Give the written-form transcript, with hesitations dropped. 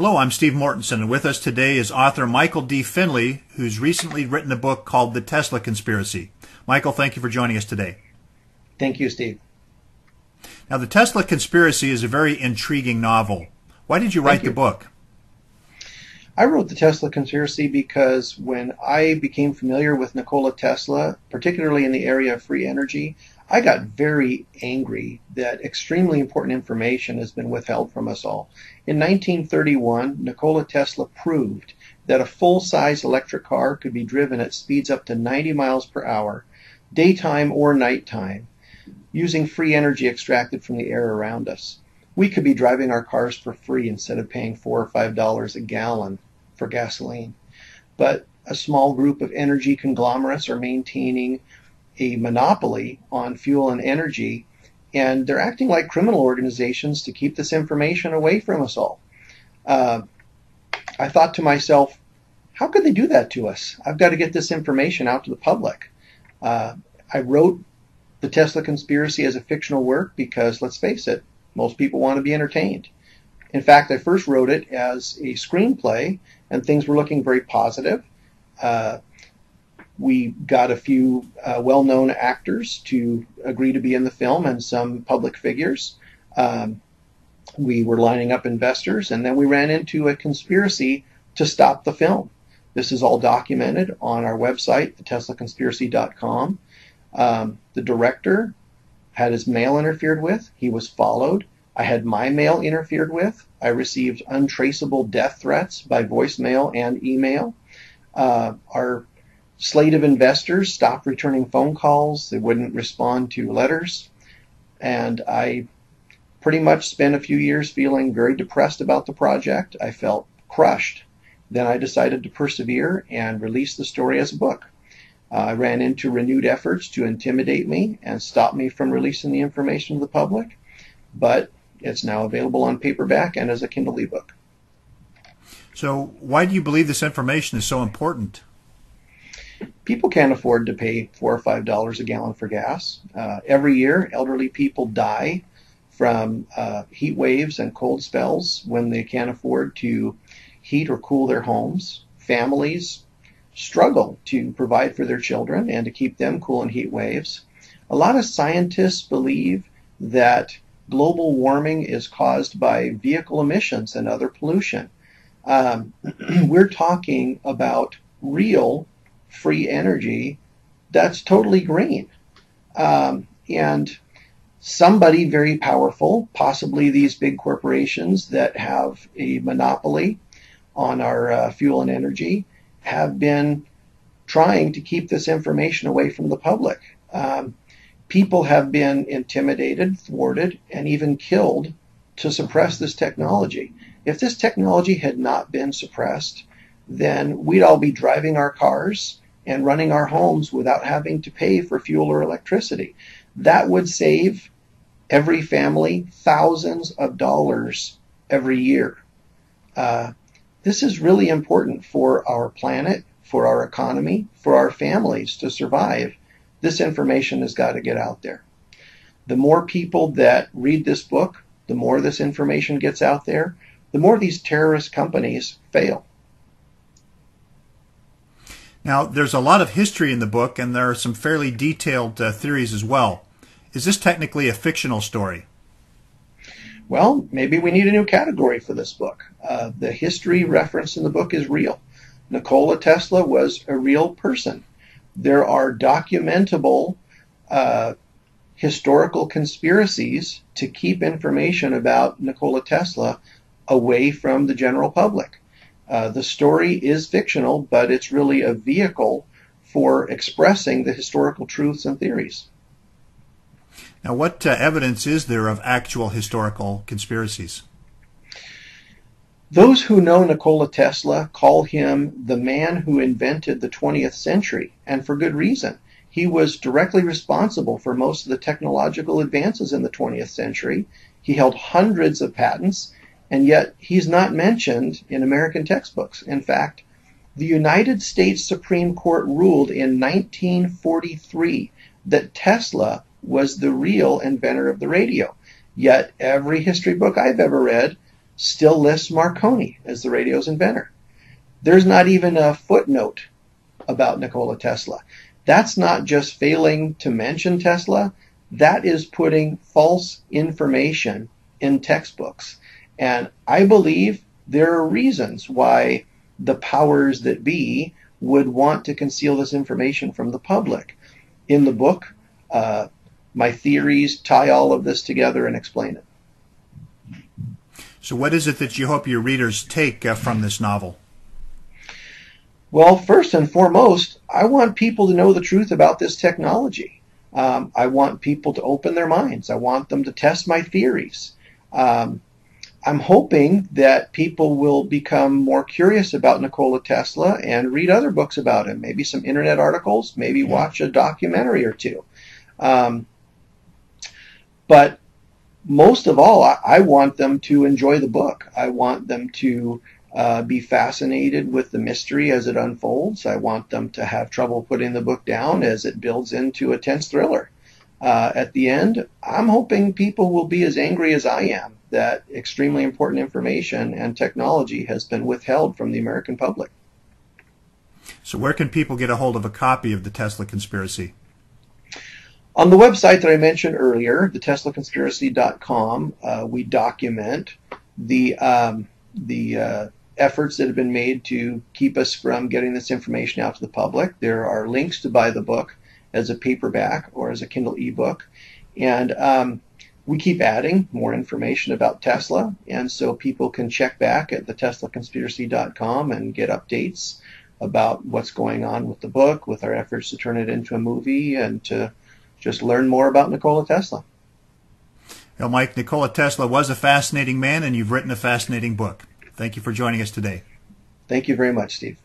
Hello, I'm Steve Mortensen, and with us today is author Michael D. Finley, who's recently written a book called The Tesla Conspiracy. Michael, thank you for joining us today. Thank you, Steve. Now, The Tesla Conspiracy is a very intriguing novel. Why did you write the book? I wrote The Tesla Conspiracy because when I became familiar with Nikoli Tesla, particularly in the area of free energy, I got very angry that extremely important information has been withheld from us all. In 1931, Nikoli Tesla proved that a full-size electric car could be driven at speeds up to 90 miles per hour, daytime or nighttime, using free energy extracted from the air around us. We could be driving our cars for free instead of paying $4 or $5 a gallon for gasoline. But a small group of energy conglomerates are maintaining a monopoly on fuel and energy, and they're acting like criminal organizations to keep this information away from us all. I thought to myself, how could they do that to us? I've got to get this information out to the public. I wrote The Tesla Conspiracy as a fictional work because, let's face it, most people want to be entertained. In fact, I first wrote it as a screenplay, and things were looking very positive. We got a few well-known actors to agree to be in the film and some public figures. We were lining up investors, and then we ran into a conspiracy to stop the film. This is all documented on our website, theteslaconspiracy.com. The director had his mail interfered with. He was followed. I had my mail interfered with. I received untraceable death threats by voicemail and email. Our slate of investors stopped returning phone calls. They wouldn't respond to letters. And I pretty much spent a few years feeling very depressed about the project. I felt crushed. Then I decided to persevere and release the story as a book. I ran into renewed efforts to intimidate me and stop me from releasing the information to the public, but it's now available on paperback and as a Kindle ebook. So why do you believe this information is so important? People can't afford to pay $4 or $5 a gallon for gas. Every year, elderly people die from heat waves and cold spells when they can't afford to heat or cool their homes. Families struggle to provide for their children and to keep them cool in heat waves. A lot of scientists believe that global warming is caused by vehicle emissions and other pollution. We're talking about real free energy that's totally green. And somebody very powerful, possibly these big corporations that have a monopoly on our fuel and energy, have been trying to keep this information away from the public. People have been intimidated, thwarted, and even killed to suppress this technology. If this technology had not been suppressed, then we'd all be driving our cars and running our homes without having to pay for fuel or electricity. That would save every family thousands of dollars every year. This is really important for our planet, for our economy, for our families to survive. This information has got to get out there. The more people that read this book, the more this information gets out there, the more these terrorist companies fail. Now, there's a lot of history in the book, and there are some fairly detailed theories as well. Is this technically a fictional story? Well, maybe we need a new category for this book. The history referenced in the book is real. Nikoli Tesla was a real person. There are documentable historical conspiracies to keep information about Nikoli Tesla away from the general public. The story is fictional, but it's really a vehicle for expressing the historical truths and theories. Now, what evidence is there of actual historical conspiracies? Those who know Nikoli Tesla call him the man who invented the 20th century, and for good reason. He was directly responsible for most of the technological advances in the 20th century. He held hundreds of patents, and yet he's not mentioned in American textbooks. In fact, the United States Supreme Court ruled in 1943 that Tesla was the real inventor of the radio. Yet every history book I've ever read still lists Marconi as the radio's inventor. There's not even a footnote about Nikola Tesla. That's not just failing to mention Tesla. That is putting false information in textbooks. And I believe there are reasons why the powers that be would want to conceal this information from the public. In the book, my theories tie all of this together and explain it. So what is it that you hope your readers take from this novel? Well, first and foremost, I want people to know the truth about this technology. I want people to open their minds. I want them to test my theories. I'm hoping that people will become more curious about Nikola Tesla and read other books about him, maybe some internet articles, maybe watch a documentary or two. But most of all, I want them to enjoy the book. I want them to be fascinated with the mystery as it unfolds. I want them to have trouble putting the book down as it builds into a tense thriller. At the end, I'm hoping people will be as angry as I am that extremely important information and technology has been withheld from the American public. So where can people get a hold of a copy of The Tesla Conspiracy? On the website that I mentioned earlier, theteslaconspiracy.com, we document the efforts that have been made to keep us from getting this information out to the public. There are links to buy the book as a paperback or as a Kindle ebook. And we keep adding more information about Tesla, and so people can check back at theteslaconspiracy.com and get updates about what's going on with the book, with our efforts to turn it into a movie, and to just learn more about Nikola Tesla. Well, Mike, Nikola Tesla was a fascinating man, and you've written a fascinating book. Thank you for joining us today. Thank you very much, Steve.